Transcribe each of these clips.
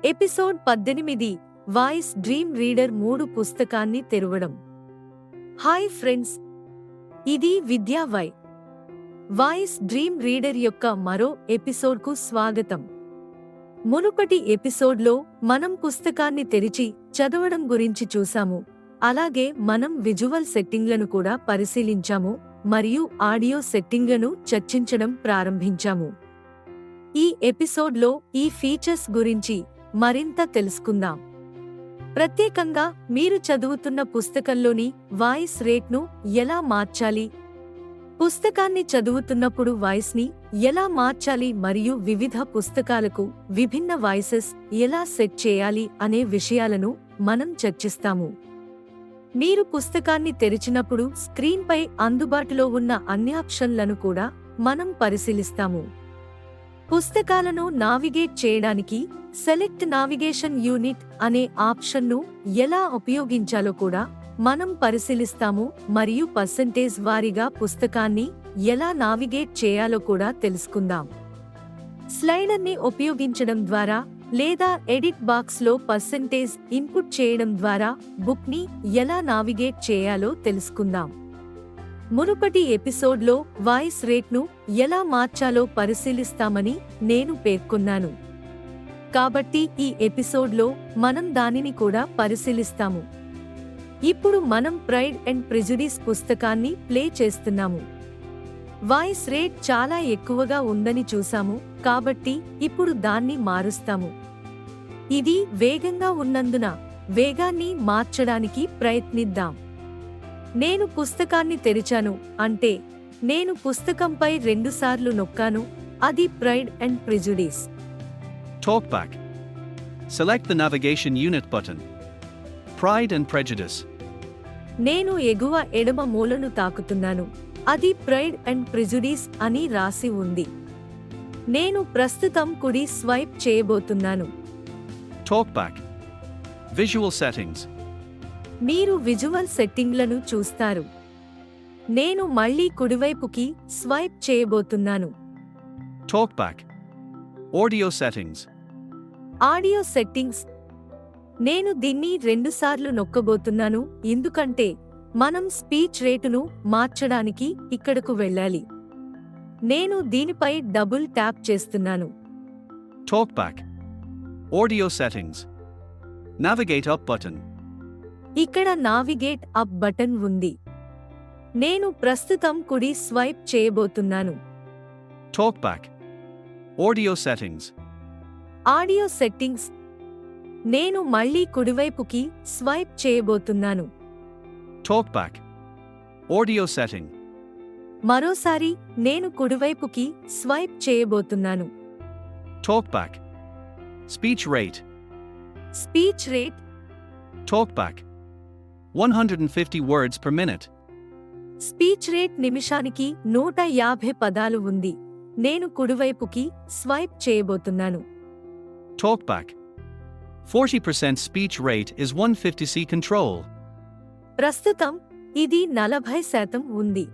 Episode 18 voice dream reader 3 పుస్తకాన్ని తెరవడం. Hi friends, ఇది విద్యా వాయిస్ డ్రీమ్ రీడర్ యొక్క మరో ఎపిసోడ్కు స్వాగతం. మునుపటి ఎపిసోడ్లో మనం పుస్తకాన్ని తెరిచి చదవడం గురించి చూసాము. అలాగే మనం విజువల్ సెట్టింగ్లను కూడా పరిశీలించాము మరియు ఆడియో సెట్టింగ్లను చర్చించడం ప్రారంభించాము. ఈ ఎపిసోడ్లో ఈ ఫీచర్స్ గురించి మరింత తెలుసుకుందాం. ప్రత్యేకంగా మీరు చదువుతున్న పుస్తకంలోని వాయిస్ రేట్ను ఎలా మార్చాలి, పుస్తకాన్ని చదువుతున్నప్పుడు వాయిస్ని ఎలా మార్చాలి మరియు వివిధ పుస్తకాలకు విభిన్న వాయిసెస్ ఎలా సెట్ చేయాలి అనే విషయాలను మనం చర్చిస్తాము. మీరు పుస్తకాన్ని తెరిచినప్పుడు స్క్రీన్పై అందుబాటులో ఉన్న అన్ని ఆప్షన్లను కూడా మనం పరిశీలిస్తాము. పుస్తకాలను నావిగేట్ చేయడానికి సెలెక్ట్ నావిగేషన్ యూనిట్ అనే ఆప్షన్ను ఎలా ఉపయోగించాలో కూడా మనం పరిశీలిస్తాము మరియు పర్సెంటేజ్ వారీగా పుస్తకాన్ని ఎలా నావిగేట్ చేయాలో కూడా తెలుసుకుందాం. స్లైడర్ని ఉపయోగించడం ద్వారా లేదా ఎడిట్ బాక్స్లో పర్సెంటేజ్ ఇన్పుట్ చేయడం ద్వారా బుక్ని ఎలా నావిగేట్ చేయాలో తెలుసుకుందాం. మునుపటి ఎపిసోడ్లో వాయిస్ రేట్ను ఎలా మార్చాలో పరిశీలిస్తామని నేను పేర్కొన్నాను. కాబట్టి ఈ ఎపిసోడ్లో మనం దానిని కూడా పరిశీలిస్తాము. ఇప్పుడు మనం ప్రైడ్ అండ్ ప్రెజుడిస్ పుస్తకాన్ని ప్లే చేస్తున్నాము. వాయిస్ రేట్ చాలా ఎక్కువగా ఉందని చూసాము, కాబట్టి ఇప్పుడు దాన్ని మారుస్తాము. ఇది వేగంగా ఉన్నందున వేగాన్ని మార్చడానికి ప్రయత్నిద్దాం. నేను పుస్తకాన్ని తెరిచాను అంటే నేను పుస్తకంపై 2 సార్లు నొక్కాను, అది pride and prejudice. Talkback. Select the navigation unit button. Pride and Prejudice. నేను ఎగువ ఎడమ మూలను తాకుతున్నాను, అది ప్రైడ్ అండ్ ప్రెజుడిస్ అని రాసి ఉంది. నేను ప్రస్తుతం కుడి స్వైప్ చేయబోతున్నాను. Talkback. Visual settings. మీరు విజువల్ సెట్టింగ్లను చూస్తారు. నేను మళ్ళీ కుడివైపుకి స్వైప్ చేయబోతున్నాను. Talkback. Audio settings. Audio settings. నేను దీన్ని 2 సార్లు నొక్కబోతున్నాను ఎందుకంటే మనం స్పీచ్ రేటును మార్చడానికి ఇక్కడకు వెళ్ళాలి. నేను దీనిపై డబుల్ ట్యాప్ చేస్తున్నాను. Talkback. Audio settings. Navigate up button. ఇక్కడ నావిగేట్ అప్ బటన్ ఉంది. నేను ప్రస్తుతం కుడి స్వైప్ చేయబోతున్నాను. Talkback. Audio settings. Audio settings. నేను మళ్ళీ కుడివైపుకి స్వైప్ చేయబోతున్నాను. Talkback. Audio setting. మరోసారి నేను కుడివైపుకి స్వైప్ చేయబోతున్నాను. Talkback. Speech rate. Speech rate. Talkback. 150 words per minute. Speech rate నిమిషానికి 150 పదాలు ఉంది. నేను కుడివైపుకి స్వైప్ చేయబోతున్నాను. Talkback. 40% speech rate is 150C control. ప్రస్తుతం ఇది 40% ఉంది.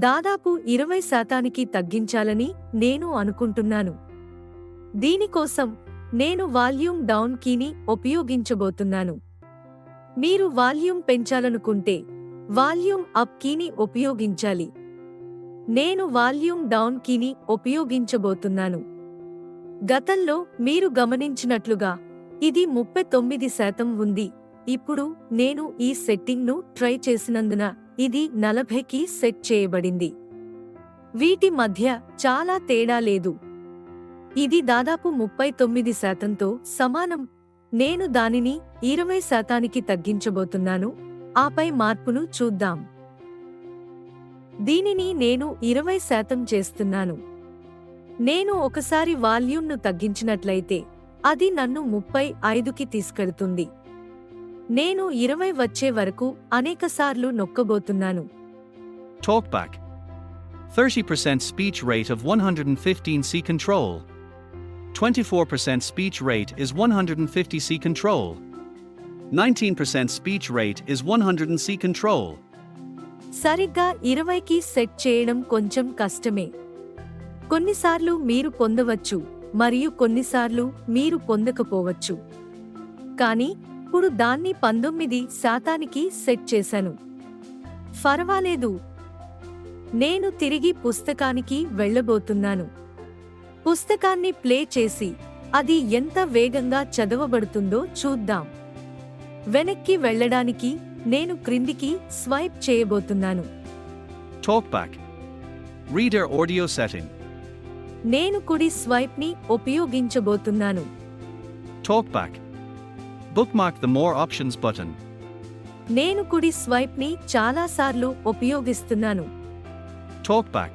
దాదాపు 20% తగ్గించాలని నేను అనుకుంటున్నాను. దీనికోసం నేను వాల్యూమ్ డౌన్ కీని ఉపయోగించబోతున్నాను. మీరు వాల్యూమ్ పెంచాలనుకుంటే వాల్యూమ్ అప్ కీని ఉపయోగించాలి. నేను వాల్యూమ్ డౌన్ కీని ఉపయోగించబోతున్నాను. గతంలో మీరు గమనించినట్లుగా ఇది 39% ఉంది. ఇప్పుడు నేను ఈ సెట్టింగ్ను ట్రై చేసినందున ఇది 40కి సెట్ చేయబడింది. వీటి మధ్య చాలా తేడా లేదు. ఇది దాదాపు 39%తో సమానం. నేను దానిని 20%కి తగ్గించబోతున్నాను. ఆపై మార్పును చూద్దాం. దీనిని నేను 20% చేస్తున్నాను. నేను ఒకసారి వాల్యూమ్ను తగ్గించినట్లయితే అది నన్ను 35కి తీసుకెళ్తుంది. నేను 20 వచ్చే వరకు అనేకసార్లు నొక్కబోతున్నాను. Talkback. 30% speech rate of 115C control. 24% speech rate is 150C control. 19% speech rate is 100C control. సరిగ్గా 20కి సెట్ చేయడం కొంచెం కష్టమే. కొన్నిసార్లు మీరు పొందవచ్చు మరియు కొన్నిసార్లు మీరు పొందకపోవచ్చు. కానీ ఇప్పుడు దాన్ని 19% సెట్ చేశాను. పర్వాలేదు. నేను తిరిగి పుస్తకానికి వెళ్ళబోతున్నాను. పుస్తకాన్ని ప్లే చేసి అది ఎంత వేగంగా చదవబడుతుందో చూద్దాం. వెనక్కి వెళ్ళడానికి నేను క్రిందికి స్వైప్ చేయబోతున్నాను. Talkback. Reader audio setting. నేను కుడి స్వైప్ని ఉపయోగించబోతున్నాను. Talkback. Bookmark the More Options button. నేను కుడి స్వైప్ని చాలాసార్లు ఉపయోగిస్తున్నాను. Talkback.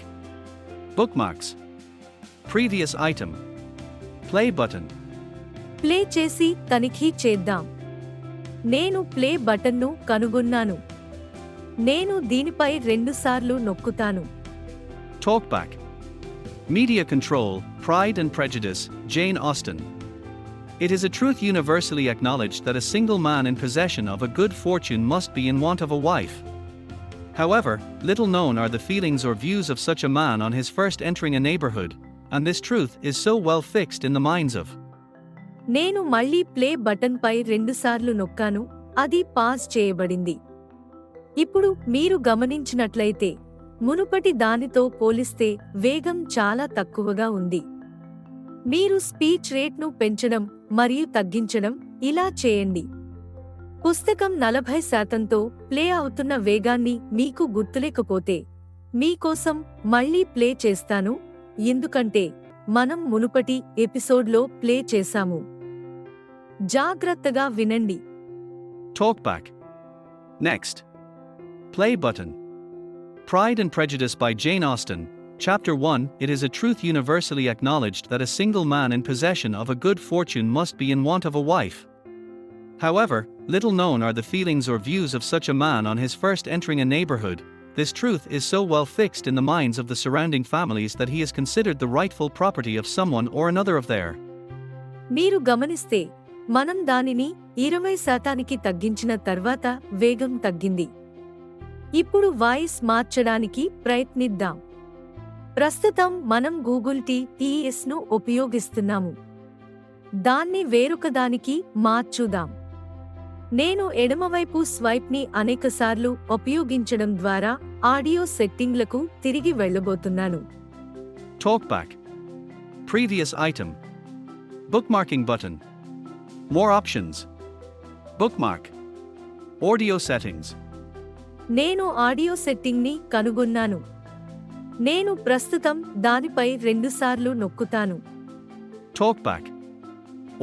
Bookmarks. Previous item. Play button. Play చేసి తనిఖీ చేద్దాం. నేను ప్లే బటన్ను కనుగొన్నాను. నేను దీనిపై 2 సార్లు నొక్కుతాను. Talkback. Media Control, Pride and Prejudice, Jane Austen. It is a truth universally acknowledged that a single man in possession of a good fortune must be in want of a wife. However, little known are the feelings or views of such a man on his first entering a neighborhood, and this truth is so well fixed in the minds of. నేను మళ్ళీ play బటన్పై 2 సార్లు నొక్కాను. అది pause చేయబడింది. ఇప్పుడు మీరు గమనించినట్లయితే మునుపటి దానితో పోలిస్తే వేగం చాలా తక్కువగా ఉంది. మీరు స్పీచ్ రేట్ను పెంచడం మరియు తగ్గించడం ఇలా చేయండి. పుస్తకం 40%తో ప్లే అవుతున్న వేగాన్ని మీకు గుర్తులేకపోతే మీకోసం మళ్ళీ ప్లే చేస్తాను, ఎందుకంటే మనం మునుపటి ఎపిసోడ్లో ప్లే చేశాము. జాగ్రత్తగా వినండి. Talkback. Next. Play button. Pride and Prejudice by Jane Austen. Chapter 1. It is a truth universally acknowledged that a single man in possession of a good fortune must be in want of a wife. However, little known are the feelings or views of such a man on his first entering a neighborhood. This truth is so well fixed in the minds of the surrounding families that he is considered the rightful property of someone or another of their. మీరు గమనిస్తే మనం దానిని 20% తగ్గించిన తర్వాత వేగం తగ్గింది. ఇప్పుడు voice మార్చడానికి ప్రయత్నిద్దాం. ప్రస్తుతం మనం గూగుల్ టీటీఎస్ను ఉపయోగిస్తున్నాము. దాన్ని వేరొకదానికి మార్చుదాం. నేను ఎడమవైపు స్వైప్ని అనేకసార్లు ఉపయోగించడం ద్వారా ఆడియో సెట్టింగ్లకు తిరిగి వెళ్ళబోతున్నాను. Talkback. Previous item. Bookmarking button. More options. Bookmark. Audio settings. నేను ఆడియో సెట్టింగ్ని కనుగొన్నాను. నేను ప్రస్తుతం దానిపై 2 సార్లు నొక్కుతాను. Talkback.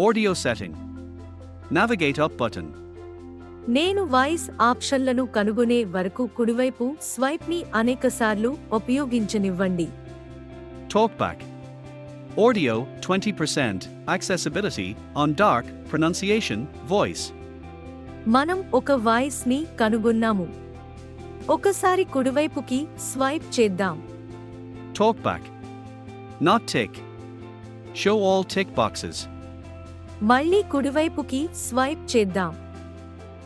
Audio setting. Navigate up button. నేను వాయిస్ ఆప్షన్లను కనుగొనే వరకు కుడివైపు స్వైప్ని అనేకసార్లు ఉపయోగించనివ్వండి. Talkback. Audio 20%. Accessibility on dark pronunciation voice. మనం ఒక వాయిస్ని కనుగొన్నాము. ఒకసారి కుడివైపుకి స్వైప్ చేద్దాం. Talkback. Not tick. Show all tick boxes. మళ్ళీ కుడివైపుకి స్వైప్ చేద్దాం.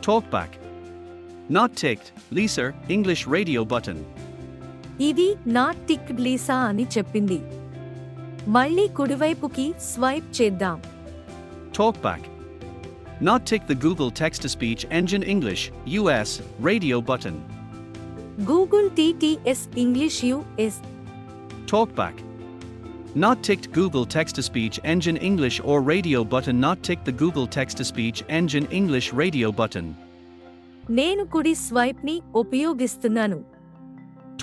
Talkback. Not ticked. Lisa, English radio button. ఇది నాట్ టిక్డ్ లీసా అని చెప్పింది. మళ్ళీ కుడివైపుకి స్వైప్ చేద్దాం. Talkback. Not tick the Google text-to-speech engine English, US, radio button. Google TTS English US. Talkback. Not ticked Google text-to-speech engine English or radio button. Not ticked the Google text-to-speech engine English radio button. నేను కుడి స్వైప్ని ఉపయోగిస్తున్నాను.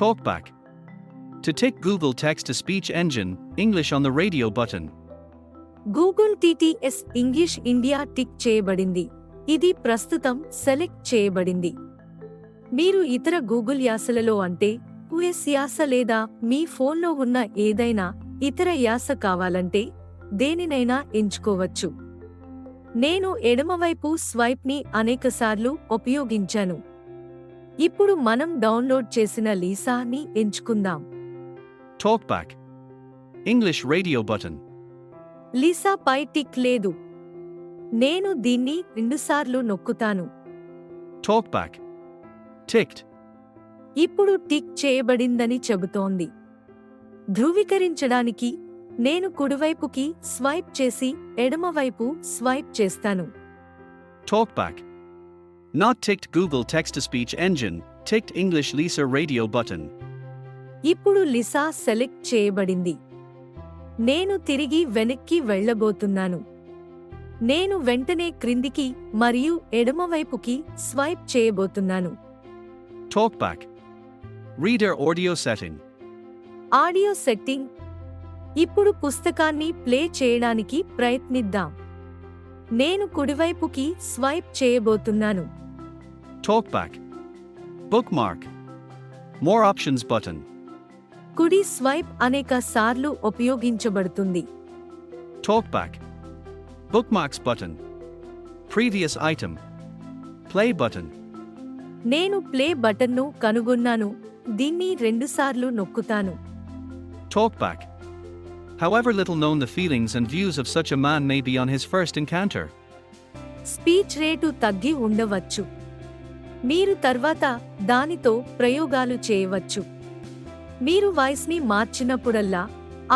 Talkback. To tick Google text-to-speech engine English on the radio button. Google TTS English India tick చేయబడింది. ఇది ప్రస్తుతం select చేయబడింది. మీరు ఇతర Google యాసలలో అంటే యుఎస్ యాస లేదా మీ ఫోన్లో ఉన్న ఏదైనా ఇతర యాస కావాలంటే దేనినైనా ఎంచుకోవచ్చు. నేను ఎడమవైపు స్వైప్ని అనేకసార్లు ఉపయోగించాను. ఇప్పుడు మనం డౌన్లోడ్ చేసిన లీసాని ఎంచుకుందాం. Talkback. English radio button. లీసాపై టిక్ లేదు. నేను దీన్ని 2 సార్లు నొక్కుతాను. Talkback. Ticked. ఇప్పుడు టిక్ చేయబడిందని చెబుతోంది. ధృవీకరించడానికి నేను కుడివైపుకి స్వైప్ చేసి ఎడమవైపు స్వైప్ చేస్తాను. Talkback. Not ticked Google text-to-speech engine, ticked English Lisa radio button. ఇప్పుడు లిసా సెలెక్ట్ చేయబడింది. నేను తిరిగి వెనక్కి వెళ్ళబోతున్నాను. నేను వెంటనే క్రిందికి మరియు ఎడమవైపుకి స్వైప్ చేయబోతున్నాను. Talkback. Reader audio setting. Audio setting. ఇప్పుడు పుస్తకాన్ని ప్లే చేయడానికి ప్రయత్నిద్దాం. నేను కుడివైపుకి స్వైప్ చేయబోతున్నాను. Talkback. Bookmark. More options button. కుడి స్వైప్ అనేక సార్లు ఉపయోగించబడుతుంది. Talkback. Bookmarks button. Previous item. Play button. నేను ప్లే బటన్ను కనుగొన్నాను. దీన్ని రెండుసార్లు నొక్కుతాను. Talkback. However little known the feelings and views of such a man may be on his first encounter. Speech rate తగ్గి ఉండవచ్చు. మీరు తర్వాత దానితో ప్రయోగాలు చేయవచ్చు. మీరు వాయిస్ని మార్చినప్పుడల్లా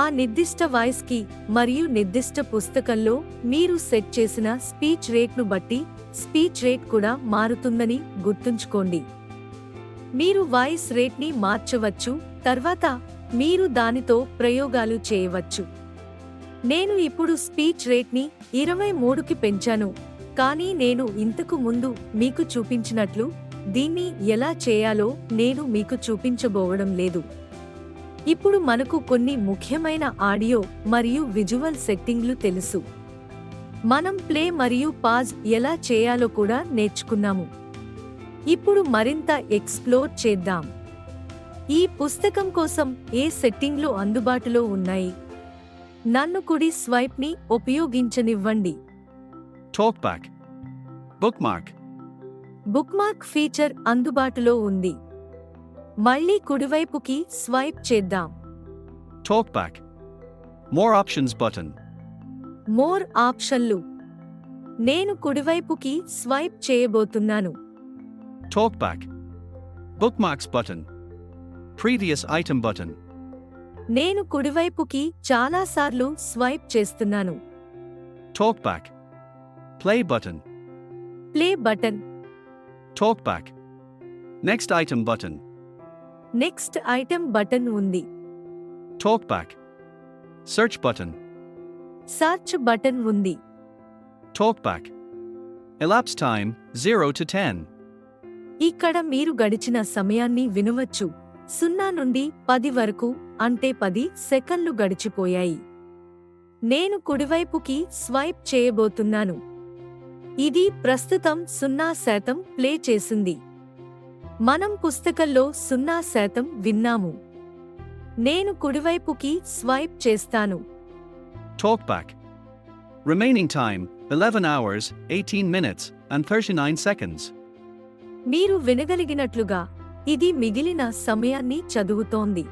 ఆ నిర్దిష్ట వాయిస్కి మరియు నిర్దిష్ట పుస్తకంలో మీరు సెట్ చేసిన స్పీచ్ రేట్ను బట్టి స్పీచ్ రేట్ కూడా మారుతుందని గుర్తుంచుకోండి. మీరు వాయిస్ రేట్ని మార్చవచ్చు, తర్వాత మీరు దానితో ప్రయోగాలు చేయవచ్చు. నేను ఇప్పుడు స్పీచ్ రేట్ని 23కి పెంచాను, కానీ నేను ఇంతకు ముందు మీకు చూపించినట్లు దీన్ని ఎలా చేయాలో నేను మీకు చూపించబోవడం లేదు. ఇప్పుడు మనకు కొన్ని ముఖ్యమైన ఆడియో మరియు విజువల్ సెట్టింగ్లు తెలుసు. మనం ప్లే మరియు పాజ్ ఎలా చేయాలో కూడా నేర్చుకున్నాము. ఇప్పుడు మరింత ఎక్స్ప్లోర్ చేద్దాం. ఈ పుస్తకం కోసం ఏ సెట్టింగ్లు అందుబాటులో ఉన్నాయి? నన్ను కుడి స్వైప్ని ఉపయోగించనివ్వండి. Talkback. Bookmark. బుక్మార్క్ ఫీచర్ అందుబాటులో ఉంది. మళ్ళీ కుడివైపుకి స్వైప్ చేద్దాం. Talkback. More options button. More ఆప్షన్లు. నేను కుడివైపుకి స్వైప్ చేయబోతున్నాను. Talkback. Bookmarks button. Previous item button. నేను కుడివైపుకి చాలాసార్లు స్వైప్ చేస్తున్నాను. Talkback. Play button. Play button. Talkback. Next item button. Next item button ఉంది. Talkback. Search button. Search button ఉంది. Talkback. Elapsed time 0 to 10. ఇక్కడ మీరు గడిచిన సమయాన్ని వినవచ్చు. 0 నుండి 10 వరకు, అంటే 10 సెకన్లు గడిచిపోయాయి. నేను కుడివైపుకి స్వైప్ చేయబోతున్నాను. ఇది ప్రస్తుతం 0% ప్లే చేసింది. మనం పుస్తకంలో 0% విన్నాము. నేను కుడివైపుకి స్వైప్ చేస్తాను. Talkback. Remaining time 11 hours, 18 minutes, and 39 seconds. మీరు వినగలిగినట్లుగా ఇది మిగిలిన సమయాన్ని చదువుతోంది.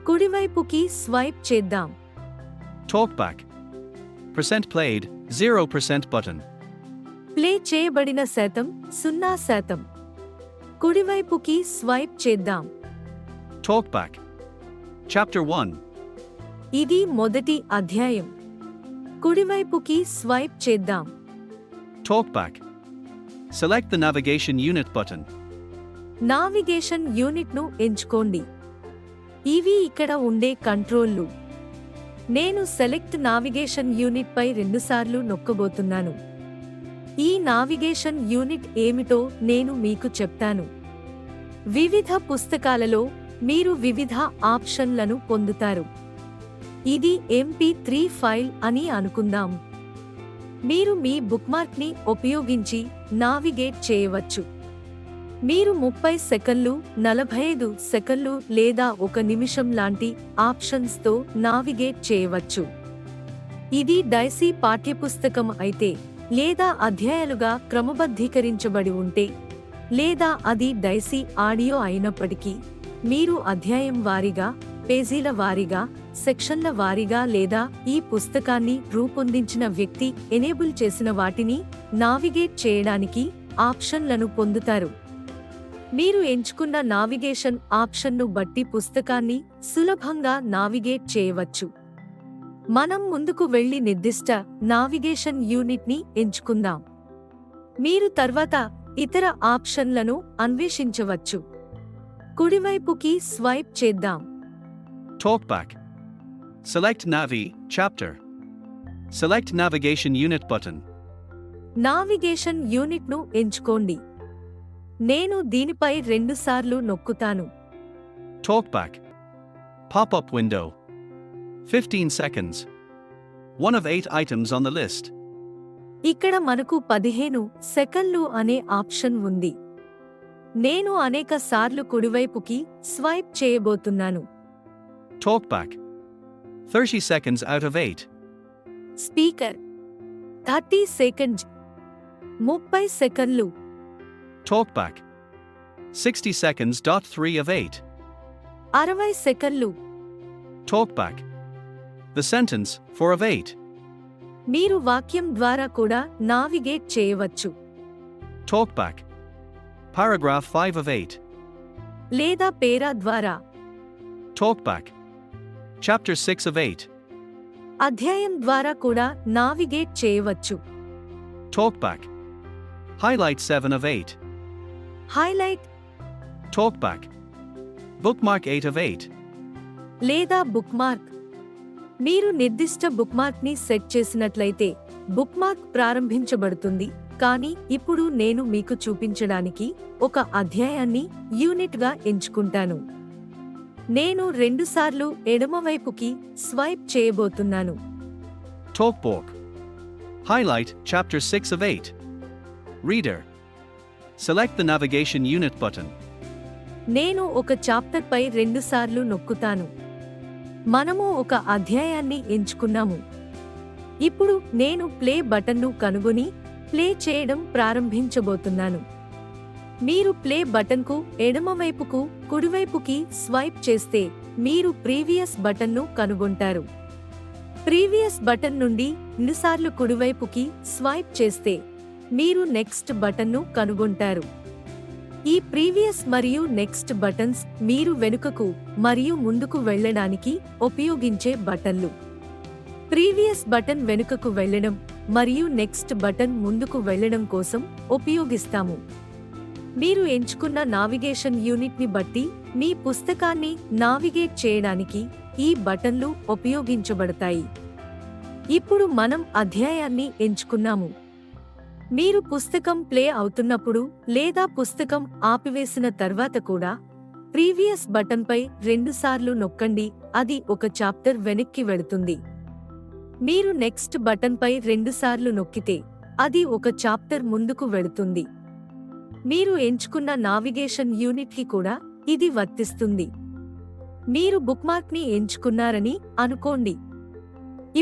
కుడివైపుకి స్వైప్ చేద్దాం. Talkback. Percent played 0% button. Play చేయబడిన శాతం 0%. కుడివైపుకి స్వైప్ చేద్దాం. Talkback. Chapter 1. ఇది మొదటి అధ్యాయం. కుడివైపుకి స్వైప్ చేద్దాం. Talkback. Select the navigation unit button. Navigation యూనిట్ను ఎంచుకోండి. ఇవి ఇక్కడ ఉండే కంట్రోల్లు. నేను సెలెక్ట్ నావిగేషన్ యూనిట్ పై రెండుసార్లు నొక్కబోతున్నాను. ఈ నావిగేషన్ యూనిట్ ఏమిటో నేను మీకు చెప్తాను. వివిధ పుస్తకాలలో మీరు వివిధ ఆప్షన్లను పొందుతారు. ఇది MP3 ఫైల్ అని అనుకుందాం. మీరు మీ బుక్మార్క్ని ఉపయోగించి నావిగేట్ చేయవచ్చు. మీరు 30 సెకన్లు, 45 సెకన్లు లేదా 1 నిమిషం లాంటి ఆప్షన్స్తో నావిగేట్ చేయవచ్చు. ఇది డైసీ పాఠ్యపుస్తకం అయితే, లేదా అధ్యాయాలుగా క్రమబద్ధీకరించబడి ఉంటే, లేదా అది డైసీ ఆడియో అయినప్పటికీ, మీరు అధ్యాయం వారీగా, పేజీల వారీగా, సెక్షన్ల వారీగా లేదా ఈ పుస్తకాన్ని రూపొందించిన వ్యక్తి ఎనేబుల్ చేసిన వాటిని నావిగేట్ చేయడానికి ఆప్షన్లను పొందుతారు. మీరు ఎంచుకున్న నావిగేషన్ ఆప్షన్ను బట్టి పుస్తకాన్ని సులభంగా నావిగేట్ చేయవచ్చు. మనం ముందుకు వెళ్లి నిర్దిష్ట నావిగేషన్ యూనిట్ని ఎంచుకుందాం. మీరు తర్వాత ఇతర ఆప్షన్లను అన్వేషించవచ్చు. కుడివైపుకి స్వైప్ చేద్దాం. Talkback. Select Navi, Chapter. Select Navigation Unit button. Navigation యూనిట్ను ఎంచుకోండి. నేను దీనిపై 2 సార్లు నొక్కుతాను. Talkback. Pop-up window. 15 seconds. One of 8 items on the list. ఇక్కడ మనకు 15 సెకన్లు అనే ఆప్షన్ ఉంది. నేను అనేక సార్లు కుడివైపుకి స్వైప్ చేయబోతున్నాను. Talkback. 30 seconds out of 8. Speaker 30 seconds 30 సెకన్లు. Talkback. 60 seconds. 3 of 8. 60 సెకన్లు. Talkback. The sentence, 4 of 8. మీరు వాక్యం ద్వారా కూడా నావిగేట్ చేయవచ్చు. Talkback. Paragraph 5 of 8. లేదా పేరా ద్వారా. Talkback. Chapter 6 of 8. అధ్యాయం ద్వారా కూడా నావిగేట్ చేయవచ్చు. Talkback. Highlight 7 of 8. Highlight Talkback. Bookmark 8 of 8. లేదా బుక్మార్క్. మీరు నిర్దిష్ట బుక్మార్క్ని సెట్ చేసినట్లయితే బుక్మార్క్ ప్రారంభించబడుతుంది. కానీ ఇప్పుడు నేను మీకు చూపించడానికి ఒక అధ్యాయాన్ని యూనిట్గా ఎంచుకుంటాను. నేను 2 సార్లు ఎడమవైపుకి స్వైప్ చేయబోతున్నాను. Talkbook. Highlight Chapter 6 of 8. Reader. Select the Navigation Unit button. నేను ఒక చాప్టర్పై 2 సార్లు నొక్కుతాను. మనము ఒక అధ్యాయాన్ని ఎంచుకున్నాము. ఇప్పుడు నేను ప్లే బటన్ను కనుగొని ప్లే చేయడం ప్రారంభించబోతున్నాను. మీరు ప్లే బటన్కు ఎడమవైపుకు కుడివైపుకి స్వైప్ చేస్తే మీరు ప్రీవియస్ బటన్ను కనుగొంటారు. ప్రీవియస్ బటన్ నుండి 2 సార్లు కుడివైపుకి స్వైప్ చేస్తే మీరు నెక్స్ట్ బటన్ను కనుగొంటారు. ఈ ప్రీవియస్ మరియు నెక్స్ట్ బటన్స్ మీరు వెనుకకు మరియు ముందుకు వెళ్ళడానికి ఉపయోగించే బటన్లు. ప్రీవియస్ బటన్ వెనుకకు వెళ్ళడం మరియు నెక్స్ట్ బటన్ ముందుకు వెళ్ళడం కోసం ఉపయోగిస్తాము. మీరు ఎంచుకున్న నావిగేషన్ యూనిట్ని బట్టి మీ పుస్తకాన్ని నావిగేట్ చేయడానికి ఈ బటన్లు ఉపయోగించబడతాయి. ఇప్పుడు మనం అధ్యాయాన్ని ఎంచుకున్నాము. మీరు పుస్తకం ప్లే అవుతున్నప్పుడు లేదా పుస్తకం ఆపివేసిన తర్వాత కూడా ప్రీవియస్ బటన్పై 2 సార్లు నొక్కండి. అది ఒక చాప్టర్ వెనక్కి వెళుతుంది. మీరు నెక్స్ట్ బటన్పై 2 సార్లు నొక్కితే అది ఒక చాప్టర్ ముందుకు వెళుతుంది. మీరు ఎంచుకున్న నావిగేషన్ యూనిట్కి కూడా ఇది వర్తిస్తుంది. మీరు బుక్మార్క్ని ఎంచుకున్నారని అనుకోండి.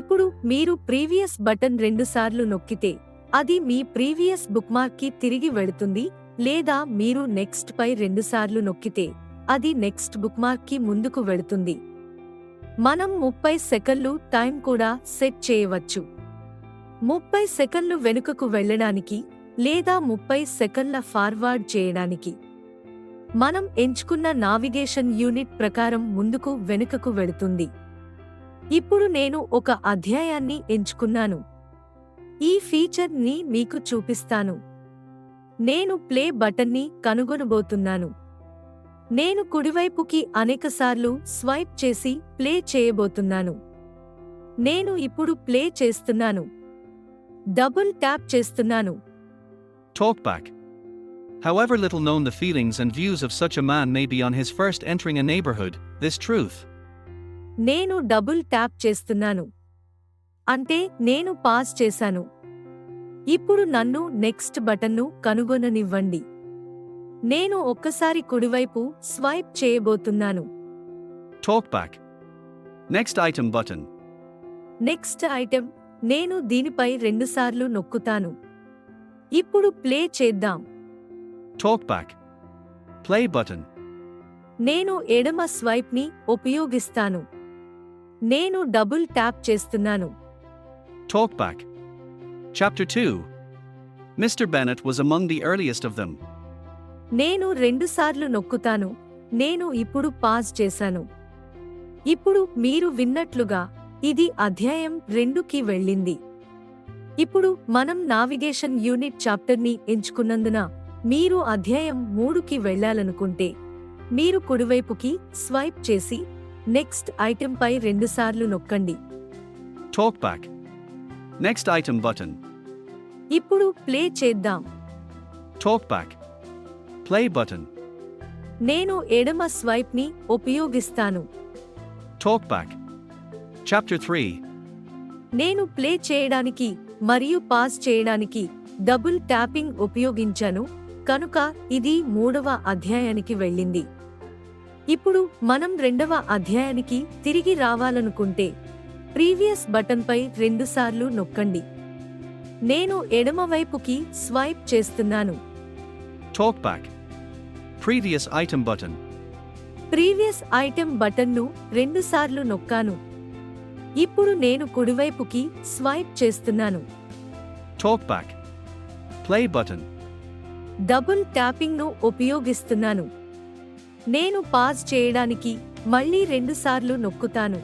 ఇప్పుడు మీరు ప్రీవియస్ బటన్ 2 సార్లు నొక్కితే అది మీ ప్రీవియస్ బుక్మార్క్కి తిరిగి వెళుతుంది. లేదా మీరు నెక్స్ట్ పై 2 సార్లు నొక్కితే అది నెక్స్ట్ బుక్మార్క్కి ముందుకు వెళుతుంది. మనం 30 సెకన్లు టైం కూడా సెట్ చేయవచ్చు. 30 సెకన్లు వెనుకకు వెళ్ళడానికి లేదా 30 సెకన్ల ఫార్వర్డ్ చేయడానికి. మనం ఎంచుకున్న నావిగేషన్ యూనిట్ ప్రకారం ముందుకు వెనుకకు వెళుతుంది. ఇప్పుడు నేను ఒక అధ్యాయాన్ని ఎంచుకున్నాను. ఈ ఫీచర్ని మీకు చూపిస్తాను. నేను ప్లే బటన్ని కనుగొనబోతున్నాను. నేను కుడివైపుకి అనేకసార్లు స్వైప్ చేసి ప్లే చేయబోతున్నాను. నేను ఇప్పుడు ప్లే చేస్తున్నాను. డబుల్ ట్యాప్ చేస్తున్నాను. Talkback. However little known the feelings and views of such a man may be on his first entering a neighborhood, this truth. నేను డబుల్ ట్యాప్ చేస్తున్నాను. అంటే నేను పాజ్ చేశాను. ఇప్పుడు నన్ను నెక్స్ట్ బటన్ను కనుగొననివ్వండి. నేను ఒక్కసారి కుడివైపు స్వైప్ చేయబోతున్నాను. Talkback. Next item button. Next item. నేను దీనిపై 2 సార్లు నొక్కుతాను. ఇప్పుడు ప్లే చేద్దాం. Talkback. Play button. నేను ఎడమ స్వైప్ని ఉపయోగిస్తాను. నేను డబుల్ ట్యాప్ చేస్తున్నాను. Talkback. Chapter 2. Mr. Bennet was among the earliest of them. నేను 2 సార్లు నొక్కుతాను. నేను ఇప్పుడు పాజ్ చేశాను. ఇప్పుడు మీరు విన్నట్లుగా ఇది అధ్యాయం 2కి వెళ్ళింది. ఇప్పుడు మనం నావిగేషన్ యూనిట్ చాప్టర్ని ఎంచుకున్నందున మీరు అధ్యాయం 3కి వెళ్ళాలనుకుంటే మీరు కుడివైపుకి స్వైప్ చేసి నెక్స్ట్ ఐటెంపై రెండుసార్లు నొక్కండి. Talkback. Next item button. ఇప్పుడు ప్లే చేద్దాం. Talkback. Play button. నేను ఎడమ స్వైప్ని ఉపయోగిస్తాను. Talkback. Chapter 3. నేను ప్లే చేయడానికి మరియు పాజ్ చేయడానికి డబుల్ ట్యాపింగ్ ఉపయోగించాను కనుక ఇది 3వ అధ్యాయానికి వెళ్ళింది. ఇప్పుడు మనం 2వ అధ్యాయానికి తిరిగి రావాలనుకుంటే ప్రీవియస్ బటన్పై రెండుసార్లు నొక్కండి. నేను ఎడమవైపుకి స్వైప్ చేస్తున్నాను. Talkback. Previous item button. Previous item బటన్ను రెండుసార్లు నొక్కాను. ఇప్పుడు నేను కుడివైపుకి స్వైప్ చేస్తున్నాను. Talkback. Play button. డబుల్ ట్యాపింగ్ను ఉపయోగిస్తున్నాను. నేను పాజ్ చేయడానికి మళ్ళీ రెండుసార్లు నొక్కుతాను.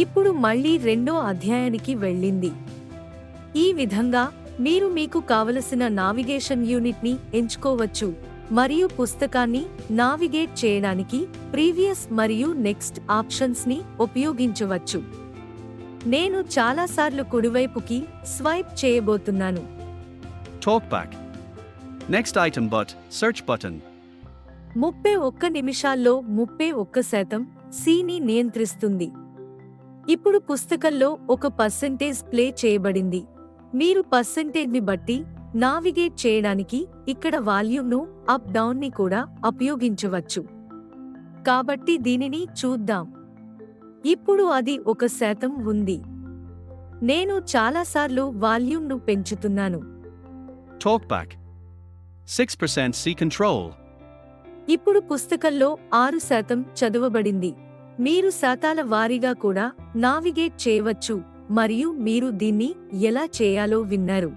ఇప్పుడు మళ్ళీ 2వ అధ్యాయానికి వెళ్ళింది. ఈ విధంగా మీరు మీకు కావలసిన నావిగేషన్ యూనిట్ని ఎంచుకోవచ్చు మరియు పుస్తకాన్ని నావిగేట్ చేయడానికి ప్రీవియస్ మరియు నెక్స్ట్ ఆప్షన్స్ని ఉపయోగించవచ్చు. నేను చాలాసార్లు కుడివైపుకి స్వైప్ చేయబోతున్నాను. Talkback. Next item search button. 31 నిమిషాల్లో 31% సిని నియంత్రిస్తుంది. ఇప్పుడు పుస్తకంలో ఒక పర్సెంటేజ్ ప్లే చేయబడింది. మీరు పర్సెంటేజ్ని బట్టి నావిగేట్ చేయడానికి ఇక్కడ వాల్యూమ్ను అప్ డౌన్ని కూడా ఉపయోగించవచ్చు. కాబట్టి దీనిని చూద్దాం. ఇప్పుడు అది 1% ఉంది. నేను చాలాసార్లు వాల్యూమ్ను పెంచుతున్నాను. Talkback. 6% C control. ఇప్పుడు పుస్తకంలో 6% చదవబడింది. మీరు శాతాల వారీగా కూడా నావిగేట్ చేయవచ్చు మరియు మీరు దీన్ని ఎలా చేయాలో విన్నారు.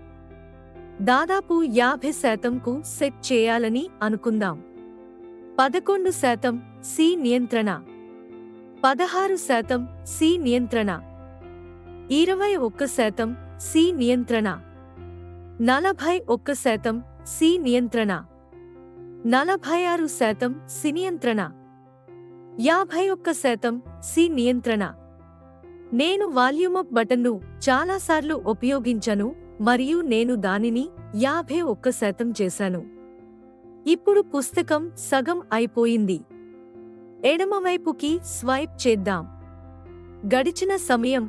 దాదాపు 50%కు సెట్ చేయాలని అనుకుందాం. 11% సి నియంత్రణ, 16% సి నియంత్రణ, 21% సి నియంత్రణ, 41% సి నియంత్రణ, 46% సి నియంత్రణ, 51% సి నియంత్రణ. నేను వాల్యూమప్ బటన్ను చాలాసార్లు ఉపయోగించాను మరియు నేను దానిని 51% చేశాను. ఇప్పుడు పుస్తకం సగం అయిపోయింది. ఎడమవైపుకి స్వైప్ చేద్దాం. గడిచిన సమయం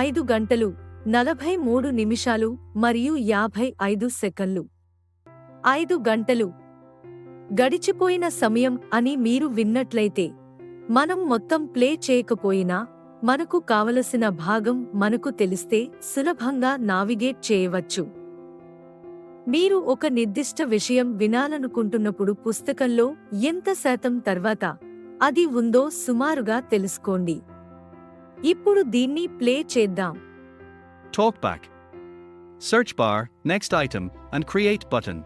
5 గంటలు 43 నిమిషాలు మరియు 55 సెకన్లు. 5 గంటలు గడిచిపోయిన సమయం అని మీరు విన్నట్లయితే మనం మొత్తం ప్లే చేయకపోయినా మనకు కావలసిన భాగం మనకు తెలిస్తే సులభంగా నావిగేట్ చేయవచ్చు. మీరు ఒక నిర్దిష్ట విషయం వినాలనుకుంటున్నప్పుడు పుస్తకంలో ఎంత శాతం తర్వాత అది ఉందో సుమారుగా తెలుసుకోండి. ఇప్పుడు దీన్ని ప్లే చేద్దాం. Talkback. Search bar, next item, and create button.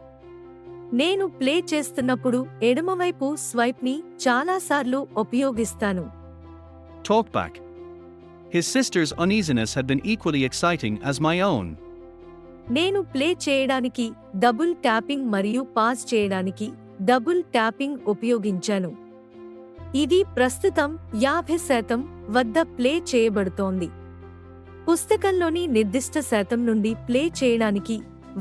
నేను ప్లే చేస్తున్నప్పుడు ఎడమవైపు స్వైప్ని చాలాసార్లు ఉపయోగిస్తాను. Talkback. His sister's uneasiness had been equally exciting as my own. నేను ప్లే చేయడానికి డబుల్ ట్యాపింగ్ మరియు పాజ్ చేయడానికి డబుల్ ట్యాపింగ్ ఉపయోగించాను. ఇది ప్రస్తుతం 50% వద్ద ప్లే చేయబడుతోంది. పుస్తకంలోని నిర్దిష్ట శాతం నుండి ప్లే చేయడానికి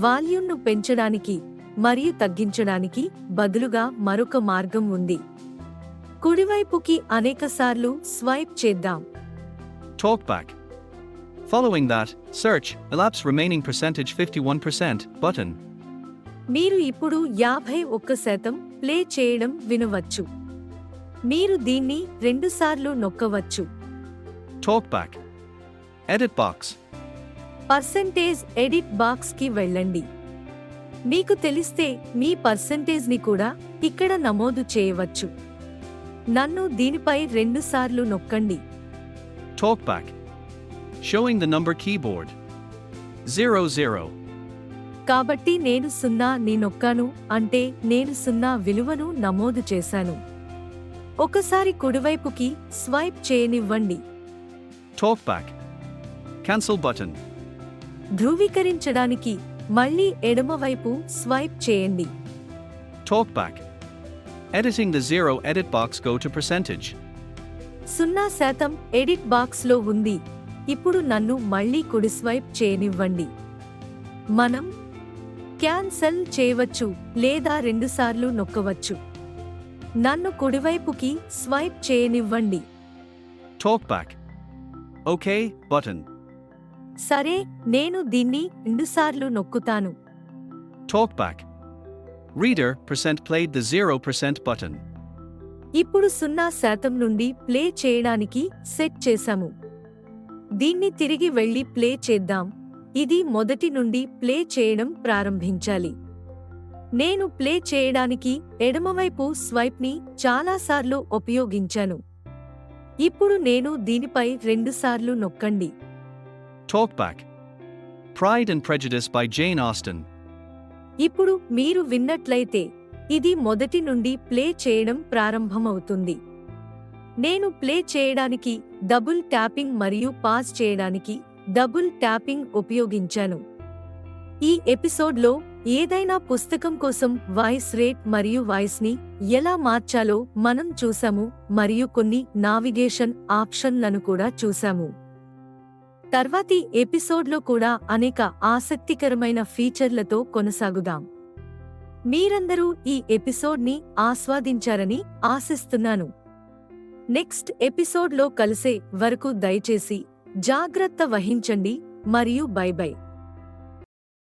వాల్యూమ్ను పెంచడానికి మరియు తగ్గించడానికి బదులుగా మరొక మార్గం ఉంది. కుడివైపుకి అనేకసార్లు స్వైప్ చేద్దాం. Talkback. Following that, search, elapse remaining percentage 51% button. మీరు ఇప్పుడు 51% ప్లే చేయడం వినవచ్చు. మీరు దీన్ని రెండుసార్లు నొక్కవచ్చు. Talkback. Edit box. Percentage edit బాక్స్కి వెళ్ళండి. మీకు తెలిస్తే మీ పర్సెంటేజ్ని కూడా ఇక్కడ నమోదు చేయవచ్చు. నన్ను దీనిపై రెండుసార్లు నొక్కండి. Talkback. Showing the number keyboard. 00. కాబట్టి నేను 0ని నొక్కాను అంటే నేను 0 విలువను నమోదు చేశాను. ఒకసారి కుడివైపుకి స్వైప్ చేయనివ్వండి. Talkback. Cancel button. ధృవీకరించడానికి మళ్ళీ ఎడమవైపు స్వైప్ చేయండి. Talkback. Editing the 0 edit box, go to percentage. 0% edit బాక్స్లో ఉంది. ఇప్పుడు నన్ను మళ్ళీ కుడి స్వైప్ చేయనివ్వండి. మనం క్యాన్సల్ చేయవచ్చు లేదా రెండుసార్లు నొక్కవచ్చు. నన్ను కుడివైపుకి స్వైప్ చేయనివ్వండి. Talkback. OK button. సరే, నేను దీన్ని రెండుసార్లు నొక్కుతాను. Talkback. Reader played the 0% button. ఇప్పుడు 0% నుండి ప్లే చేయడానికి సెట్ చేశాము. దీన్ని తిరిగి వెళ్ళి ప్లే చేద్దాం. ఇది మొదటి నుండి ప్లే చేయడం ప్రారంభించాలి. నేను ప్లే చేయడానికి ఎడమవైపు స్వైప్ని చాలాసార్లు ఉపయోగించాను. ఇప్పుడు నేను దీనిపై రెండుసార్లు నొక్కండి. Talkback. Pride and Prejudice by Jane Austen. ఇప్పుడు మీరు విన్నట్లయితే ఇది మొదటి నుండి ప్లే చేయడం ప్రారంభమవుతుంది. నేను ప్లే చేయడానికి డబుల్ ట్యాపింగ్ మరియు పాజ్ చేయడానికి డబుల్ ట్యాపింగ్ ఉపయోగించాను. ఈ ఎపిసోడ్లో ఏదైనా పుస్తకం కోసం వాయిస్ రేట్ మరియు వాయిస్ని ఎలా మార్చాలో మనం చూసాము మరియు కొన్ని నావిగేషన్ ఆప్షన్లను కూడా చూసాము. తర్వాతి ఎపిసోడ్లో కూడా అనేక ఆసక్తికరమైన ఫీచర్లతో కొనసాగుదాం. మీరందరూ ఈ ఎపిసోడ్ని ఆస్వాదించారని ఆశిస్తున్నాను. నెక్స్ట్ ఎపిసోడ్లో కలిసే వరకు దయచేసి జాగ్రత్త వహించండి మరియు బై బై.